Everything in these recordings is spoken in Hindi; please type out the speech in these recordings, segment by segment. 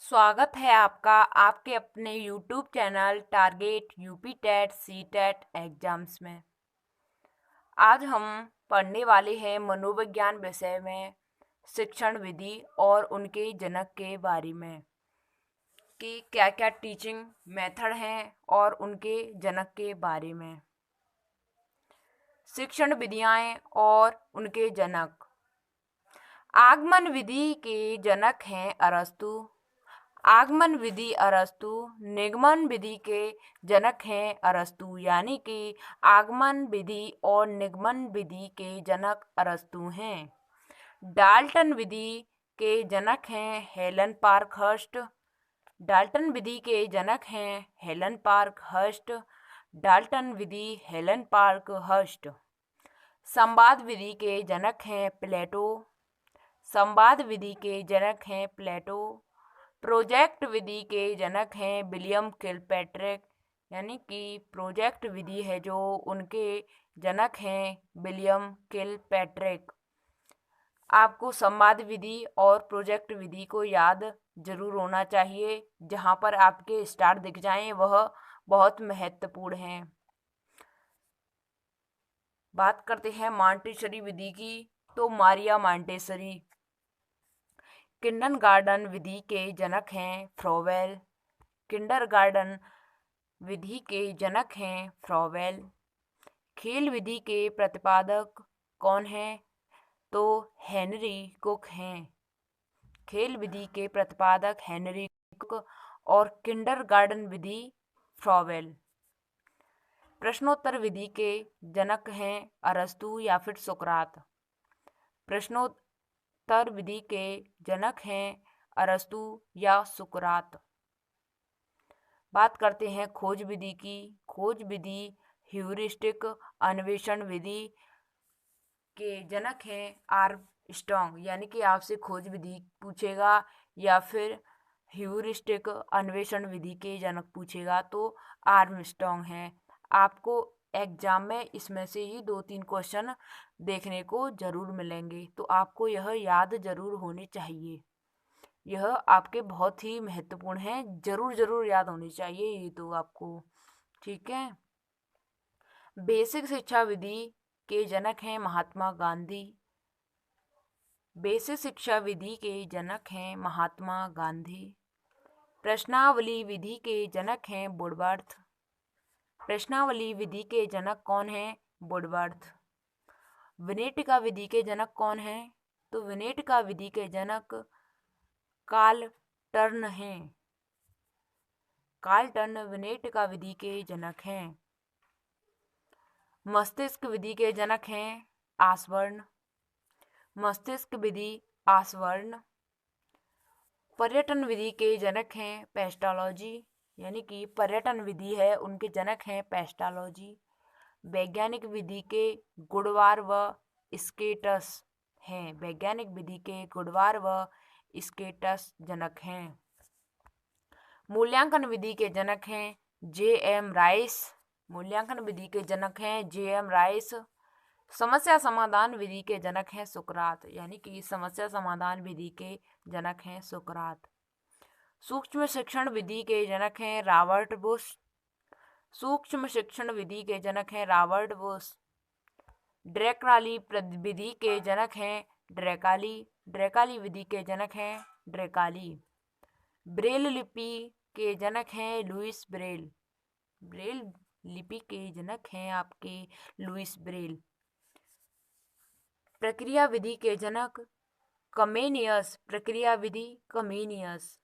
स्वागत है आपका आपके अपने YouTube channel target UP TET C TET exams में। आज हम पढ़ने वाले हैं मनोविज्ञान विषय में शिक्षण विधि और उनके जनक के बारे में कि क्या क्या टीचिंग मेथड हैं और उनके जनक के बारे में। शिक्षण विधियाँ और उनके जनक। आगमन विधि के जनक हैं अरस्तु। आगमन विधि अरस्तु। निगमन विधि के जनक हैं अरस्तु, यानी कि आगमन विधि और निगमन विधि के जनक अरस्तु हैं। डाल्टन विधि के जनक हैं हेलन पार्कहर्स्ट। डाल्टन विधि के जनक हैं हेलन पार्कहर्स्ट। डाल्टन विधि हेलन पार्कहर्स्ट। संवाद विधि के जनक हैं प्लेटो। संवाद विधि के जनक हैं प्लेटो। प्रोजेक्ट विधि के जनक हैं विलियम किलपैट्रिक, यानी कि प्रोजेक्ट विधि है जो उनके जनक हैं विलियम किलपैट्रिक। आपको संवाद विधि और प्रोजेक्ट विधि को याद जरूर होना चाहिए। जहाँ पर आपके स्टार दिख जाएं वह बहुत महत्वपूर्ण हैं। बात करते हैं मॉन्टेसरी विधि की, तो मारिया मॉन्टेसरी। किंडरगार्टन विधि के जनक हैं फ्रोवेल। किंडरगार्टन विधि के जनक हैं फ्रोवेल। खेल विधि के प्रतिपादक कौन हैं? तो हेनरी कुक हैं। खेल विधि के प्रतिपादक हेनरी कुक और किंडरगार्टन विधि फ्रोवेल। प्रश्नोत्तर विधि के जनक हैं अरस्तु या फिर सुकरात। प्रश्नोत्तर विधि के जनक हैं अरस्तु या सुकरात। बात करते हैं खोज विधि की। खोज विधि ह्यूरिस्टिक अन्वेषण विधि के जनक हैं आर्मस्ट्रॉन्ग, यानी कि आपसे खोज विधि पूछेगा या फिर ह्यूरिस्टिक अन्वेषण विधि के जनक पूछेगा तो आर्मस्ट्रॉन्ग हैं। आपको एग्जाम में इसमें से ही 2-3 क्वेश्चन देखने को जरूर मिलेंगे, तो आपको यह याद जरूर होने चाहिए। यह आपके बहुत ही महत्वपूर्ण है, जरूर जरूर याद होनी चाहिए ये तो आपको, ठीक है। बेसिक शिक्षा विधि के जनक हैं महात्मा गांधी। बेसिक शिक्षा विधि के जनक हैं महात्मा गांधी। प्रश्नावली विधि के जनक हैं वुडवर्थ। प्रश्नावली विधि के जनक कौन हैं? वुडवर्थ। विनेटिका विधि के जनक कौन हैं? तो विनेटिका विधि के जनक कार्ल टर्न हैं। कार्ल टर्न विनेटिका विधि के जनक हैं। मस्तिष्क विधि के जनक हैं आसबर्न। मस्तिष्क विधि आसबर्न। पर्यटन विधि के जनक हैं पेस्टोलॉजी, यानी कि पर्यटन विधि है उनके जनक हैं पेस्टोलॉजी। वैज्ञानिक विधि के गुडवार व स्केटस हैं। वैज्ञानिक विधि के गुडवार व स्केटस जनक हैं। मूल्यांकन विधि के जनक हैं जे.एम. राइस। मूल्यांकन विधि के जनक हैं जे.एम. राइस। समस्या समाधान विधि के जनक हैं सुकरात, यानी कि समस्या समाधान विधि के जनक हैं सुकरात। सूक्ष्म शिक्षण विधि के जनक हैं रॉबर्ट बुश। सूक्ष्म शिक्षण विधि के जनक हैं रॉबर्ट बुश। ड्रेकाली विधि के जनक हैं ड्रेकाली। ड्रेकाली विधि के जनक हैं ड्रेकाली। ब्रेल लिपि के जनक हैं लुइस ब्रेल। ब्रेल लिपि के जनक हैं आपके लुइस ब्रेल। प्रक्रिया विधि के जनक कमेनियस। प्रक्रिया विधि कमेनियस।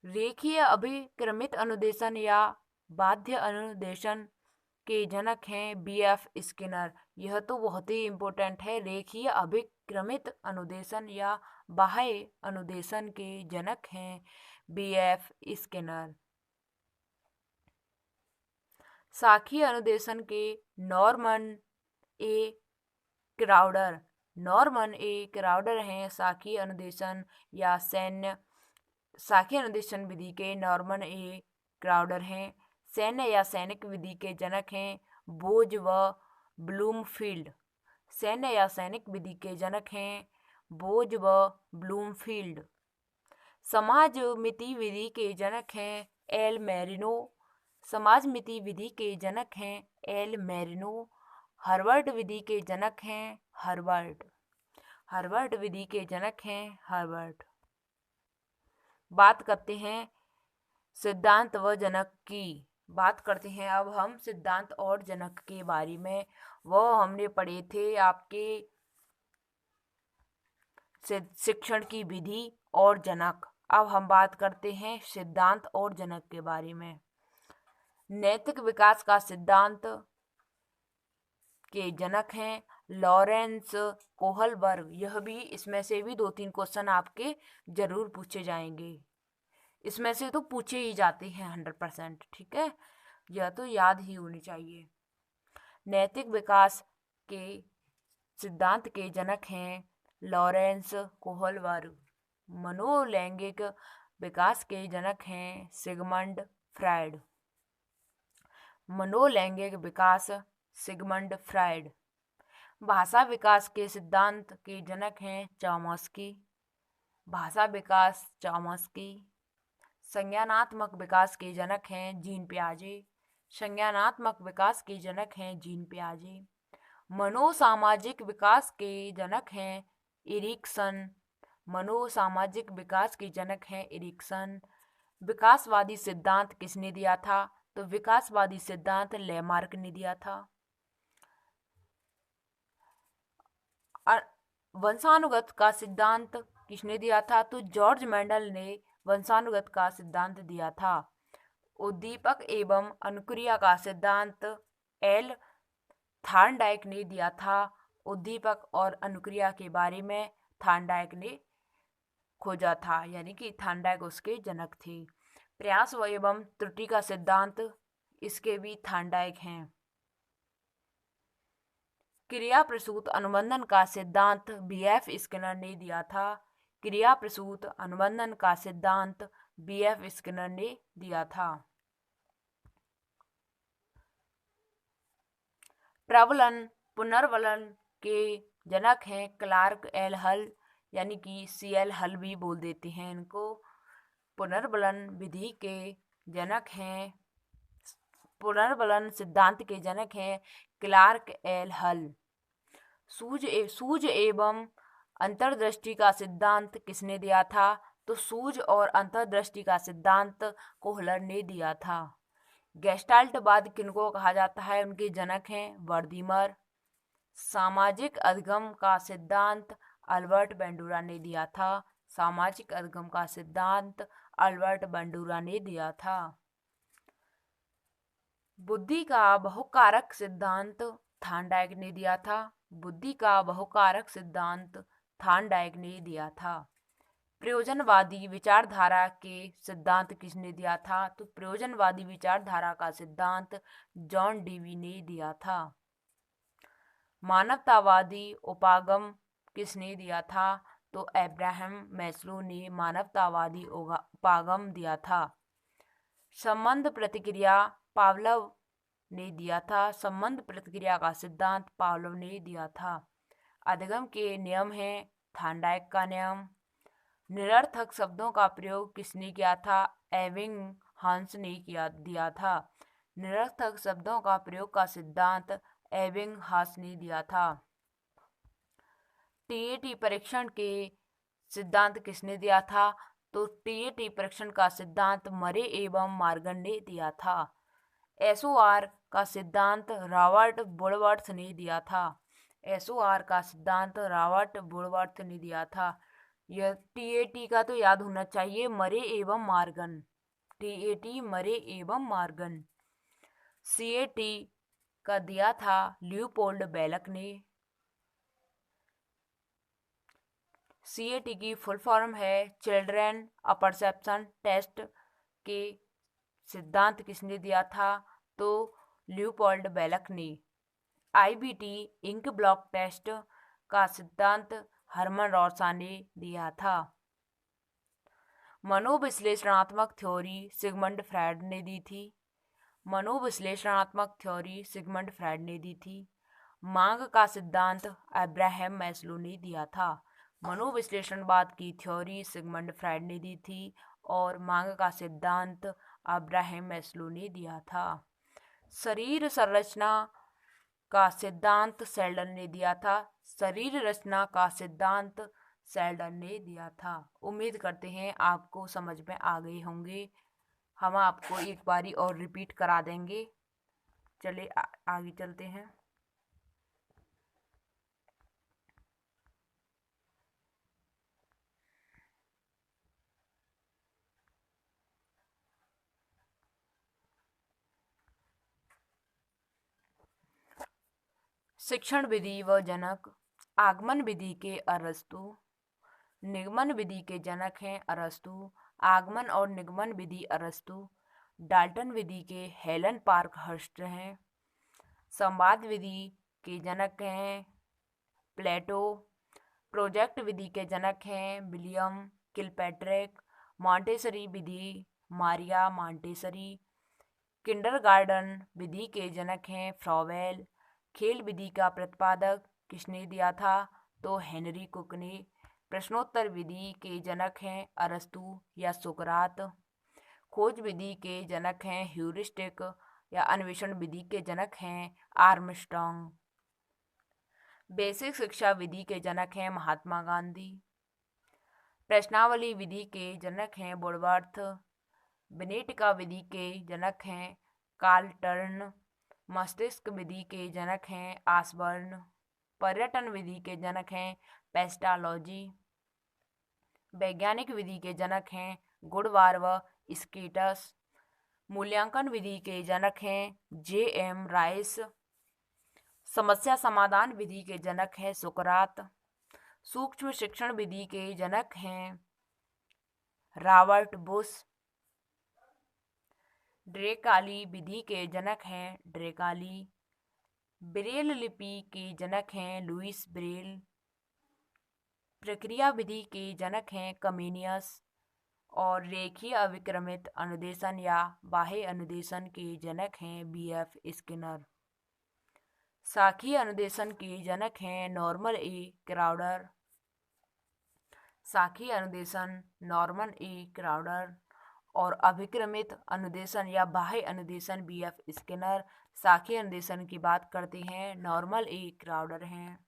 रेखीय अभिक्रमित अनुदेशन या बाध्य अनुदेशन के जनक हैं बी.एफ. स्किनर। यह तो बहुत ही इम्पोर्टेंट है। रेखीय अभिक्रमित अनुदेशन या बाह्य अनुदेशन के जनक हैं बी.एफ. स्किनर। शाखीय अनुदेशन के नॉर्मन ए. क्राउडर। नॉर्मन ए. क्राउडर हैं शाखीय अनुदेशन या सैन्य। शाखीय अनुदेशन विधि के नॉर्मन ए. क्राउडर हैं। सैन्य या सैनिक विधि के जनक हैं बोज व ब्लूमफील्ड। सैन्य या सैनिक विधि के जनक हैं बोज व ब्लूमफील्ड। समाजमिति विधि के जनक हैं एल मेरिनो। समाजमिति विधि के जनक हैं एल मेरिनो। हार्वर्ड विधि के जनक हैं हार्वर्ड। हार्वर्ड विधि के जनक हैं हार्वर्ड। बात करते हैं सिद्धांत व जनक की। बात करते हैं अब हम सिद्धांत और जनक के बारे में। वो हमने पढ़े थे आपके शिक्षण की विधि और जनक। अब हम बात करते हैं सिद्धांत और जनक के बारे में। नैतिक विकास का सिद्धांत के जनक हैं लॉरेंस कोहलबर्ग। यह भी इसमें से भी 2-3 क्वेश्चन आपके जरूर पूछे जाएंगे। इसमें से तो पूछे ही जाते हैं 100%। ठीक है, यह तो याद ही होनी चाहिए। नैतिक विकास के सिद्धांत के जनक हैं लॉरेंस कोहलबर्ग। मनोलैंगिक विकास के जनक हैं सिगमंड फ्रायड। मनोलैंगिक विकास सिगमंड फ्रायड। भाषा विकास के सिद्धांत के जनक हैं चॉम्स्की। भाषा विकास चॉम्स्की। संज्ञानात्मक विकास के जनक हैं जीन पियाजे। संज्ञानात्मक विकास के जनक हैं जीन पियाजे। मनोसामाजिक विकास के जनक हैं एरिक्सन। मनोसामाजिक विकास के जनक हैं एरिक्सन। विकासवादी सिद्धांत किसने दिया था? तो विकासवादी सिद्धांत लेमार्क ने दिया था। वंशानुगत का सिद्धांत किसने दिया था? तो जॉर्ज मेंडल ने वंशानुगत का सिद्धांत दिया था। उद्दीपक एवं अनुक्रिया का सिद्धांत एल थार्नडाइक ने दिया था। उद्दीपक और अनुक्रिया के बारे में थार्नडाइक ने खोजा था, यानी कि थार्नडाइक उसके जनक थे। प्रयास एवं त्रुटि का सिद्धांत इसके भी थार्नडाइक हैं। क्रिया प्रसूत अनुबंधन का सिद्धांत बीएफ स्किनर ने दिया था। क्रिया प्रसूत अनुबंधन का सिद्धांत बीएफ स्किनर ने दिया था। प्रबलन पुनर्बलन के जनक हैं क्लार्क एल हल, यानी कि सीएल हल भी बोल देते हैं इनको। पुनर्बलन विधि के जनक हैं, पुनर्बलन सिद्धांत के जनक हैं क्लार्क एल हल। सूझ एवं अंतर्दृष्टि का सिद्धांत किसने दिया था? तो सूझ और अंतर्दृष्टि का सिद्धांत कोहलर ने दिया था। गेस्टाल्टवाद किनको कहा जाता है? उनके जनक हैं वर्दीमर। सामाजिक अधिगम का सिद्धांत अल्बर्ट बैंडूरा ने दिया था। सामाजिक अधिगम का सिद्धांत अल्बर्ट बैंडूरा ने दिया था। बुद्धि का बहुकारक सिद्धांत थार्नडाइक ने दिया था। बुद्धि का बहुकारक सिद्धांत थार्नडाइक ने दिया था। प्रयोजनवादी विचारधारा के सिद्धांत किसने दिया था? तो प्रयोजनवादी विचारधारा का सिद्धांत जॉन डेवी ने दिया था। मानवतावादी उपागम किसने दिया था? तो अब्राहम मैस्लो ने मानवतावादी उपागम दिया था। संबंध प्रतिक्रिया पावलोव ने दिया था। संबंध प्रतिक्रिया का सिद्धांत पावलोव ने दिया था। अधिगम के नियम हैं थार्नडाइक का नियम। निरर्थक शब्दों का प्रयोग किसने किया था? एविंग हांस ने दिया था। निरर्थक शब्दों का प्रयोग का सिद्धांत एविंग हांस ने दिया था। टीएटी परीक्षण के सिद्धांत किसने दिया था? तो टीएटी परीक्षण का सिद्धांत मरे एवं मार्गन ने दिया था। एसओआर का सिद्धांत रॉबर्ट वुडवर्थ ने दिया था। एसओआर का सिद्धांत रॉबर्ट वुडवर्थ ने दिया था। यह टीएटी का तो याद होना चाहिए, मरे एवं मार्गन। टीएटी मरे एवं मार्गन। सीएटी का दिया था लियोपोल्ड बेलक ने। सीएटी की फुल फॉर्म है चिल्ड्रन अ परसेप्शन टेस्ट। के सिद्धांत किसने दिया था? तो लियोपोल्ड बेलक ने। आईबीटी इंक ब्लॉक टेस्ट का सिद्धांत हरमन रॉसा ने दिया था। मनोविश्लेषणात्मक थ्योरी सिगमंड फ्रायड ने दी थी। मनोविश्लेषणात्मक थ्योरी सिगमंड फ्रायड ने दी थी। मांग का सिद्धांत अब्राहम मैस्लो ने दिया था। मनोविश्लेषणवाद की थ्योरी सिगमंड फ्रायड ने दी थी और मांग का सिद्धांत अब्राहम मैस्लो ने दिया था। शरीर संरचना का सिद्धांत सेल्डन ने दिया था। शरीर रचना का सिद्धांत सेल्डन ने दिया था। उम्मीद करते हैं आपको समझ में आ गए होंगे। हम आपको एक बारी और रिपीट करा देंगे। चलिए आगे चलते हैं। शिक्षण विधि व जनक। आगमन विधि के अरस्तु, निगमन विधि के जनक हैं अरस्तु। आगमन और निगमन विधि अरस्तु। डाल्टन विधि के हेलन पार्कहर्स्ट हैं। संवाद विधि के जनक हैं प्लेटो। प्रोजेक्ट विधि के जनक हैं विलियम किलपैट्रिक। मॉन्टेसरी विधि मारिया मॉन्टेसरी। किंडरगार्टन विधि के जनक हैं फ्रॉवेल। खेल विधि का प्रतिपादक किसने दिया था? तो हेनरी कुक ने। प्रश्नोत्तर विधि के जनक हैं अरस्तु या सुकरात। खोज विधि के जनक हैं ह्यूरिस्टिक या अन्वेषण विधि के जनक हैं आर्मस्ट्रॉन्ग। बेसिक शिक्षा विधि के जनक हैं महात्मा गांधी। प्रश्नावली विधि के जनक हैं वुडवर्थ। विनेटिका विधि के जनक हैं कार्ल टर्न। मस्तिष्क विधि के जनक हैं आसबर्न। पर्यटन विधि के जनक हैं पेस्टालॉजी। वैज्ञानिक विधि के जनक हैं गुडवार व स्कीटस। मूल्यांकन विधि के जनक हैं J.M. राइस। समस्या समाधान विधि के जनक हैं सुकरात। सूक्ष्म शिक्षण विधि के जनक हैं रॉबर्ट बुश। ड्रेकाली विधि के जनक हैं ड्रेकाली। ब्रेल लिपि के जनक हैं लुईस ब्रेल। प्रक्रिया विधि के जनक हैं कमेनियस। और रेखीय अविक्रमित अनुदेशन या बाह्य अनुदेशन के जनक हैं B.F. स्किनर। शाखीय अनुदेशन के जनक हैं नॉर्मन ए क्राउडर। शाखीय अनुदेशन नॉर्मन ए क्राउडर। और अभिक्रमित अनुदेशन या बाह्य अनुदेशन B.F. स्किनर। शाखीय अनुदेशन की बात करते हैं नॉर्मन ए क्राउडर हैं।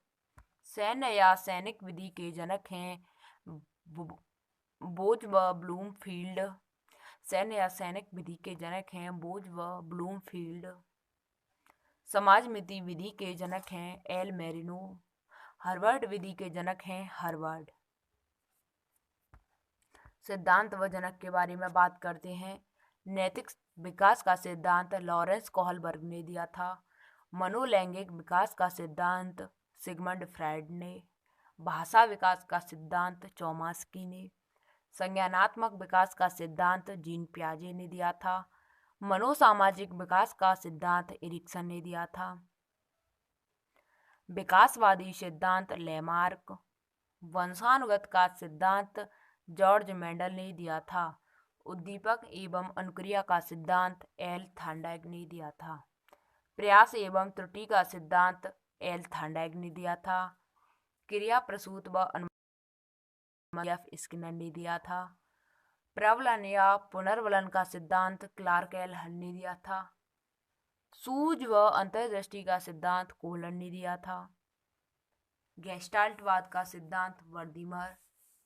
सैन्य या सैनिक विधि के जनक हैं बोज व ब्लूमफील्ड। सैन्य या सैनिक विधि के जनक हैं बोज व ब्लूमफील्ड। समाजमिति विधि के जनक हैं एल मेरिनो। हार्वर्ड विधि के जनक हैं हार्वर्ड। सिद्धांत व जनक के बारे में बात करते हैं। नैतिक विकास का सिद्धांत लॉरेंस कोहलबर्ग ने दिया था। मनोलैंगिक विकास का सिद्धांत सिगमंड फ्रायड ने। भाषा विकास का सिद्धांत चॉम्स्की ने। संज्ञानात्मक विकास का सिद्धांत जीन पियाजे ने दिया था। मनोसामाजिक विकास का सिद्धांत एरिक्सन ने दिया था। विकासवादी सिद्धांत लेमार्क। वंशानुगत का सिद्धांत जॉर्ज मेंडल ने दिया था। उद्दीपक एवं अनुक्रिया का सिद्धांत एल थांडाइक ने दिया था। प्रयास एवं त्रुटि का सिद्धांत एल थांडाइक ने दिया था। क्रिया प्रसूत व B.F. स्किनर ने दिया था। प्रबलन या पुनर्वलन का सिद्धांत क्लार्क एल हल ने दिया था। सूझ व अंतर्दृष्टि का सिद्धांत कोहलन ने दिया था। गेस्टाल्टवाद का सिद्धांत वर्दीमर।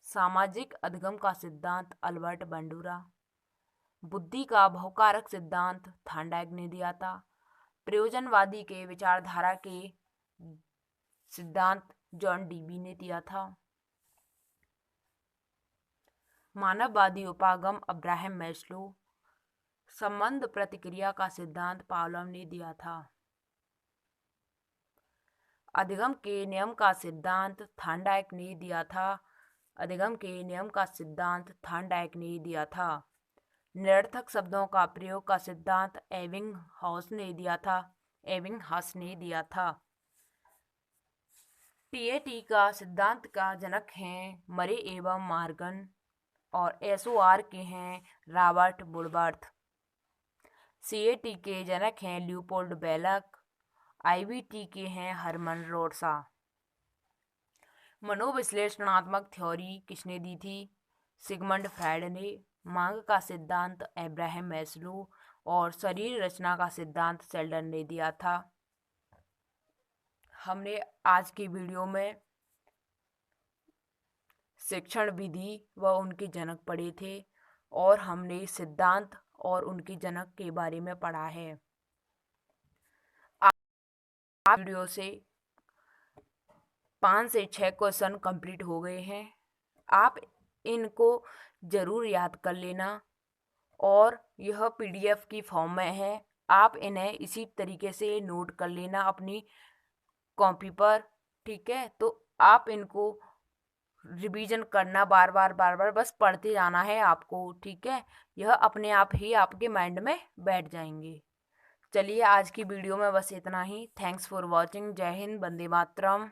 सामाजिक अधिगम का सिद्धांत अल्बर्ट बंडूरा। बुद्धि का बहुकारक सिद्धांत थांडाइक ने दिया था। प्रयोजनवादी के विचारधारा के सिद्धांत जॉन डीबी ने दिया था। मानववादी उपागम अब्राहम मैस्लो। संबंध प्रतिक्रिया का सिद्धांत पावलोव ने दिया था। अधिगम के नियम का सिद्धांत थांडाइक ने दिया था। अधिगम के नियम का सिद्धांत थांडाइक ने दिया था। निरर्थक शब्दों का प्रयोग का सिद्धांत एबिंगहॉस ने दिया था। एबिंगहॉस ने दिया था। टीएटी का सिद्धांत का जनक हैं मरे एवं मार्गन। और SOR के हैं रॉबर्ट वुडवर्थ। CAT के जनक हैं ल्यूपोल्ड बेलक। IBT के हैं हरमन रोड्सा। मनोविश्लेषणात्मक थ्योरी किसने दी थी? सिगमंड फ्रायड ने। मांग का सिद्धांत अब्राहम मैस्लो और शरीर रचना का सिद्धांत शेल्डन ने दिया था। हमने आज की वीडियो में शिक्षण विधि व उनके जनक पढ़े थे और हमने सिद्धांत और उनके जनक के बारे में पढ़ा है। आज वीडियो से 5 से 6 क्वेश्चन कंप्लीट हो गए हैं। आप इनको ज़रूर याद कर लेना और यह पीडीएफ की फॉर्म में है। आप इन्हें इसी तरीके से नोट कर लेना अपनी कॉपी पर, ठीक है। तो आप इनको रिवीजन करना बार बार बस पढ़ते जाना है आपको, ठीक है। यह अपने आप ही आपके माइंड में बैठ जाएंगे। चलिए आज की वीडियो में बस इतना ही। Thanks for watching. जय हिंद, वंदे मातरम।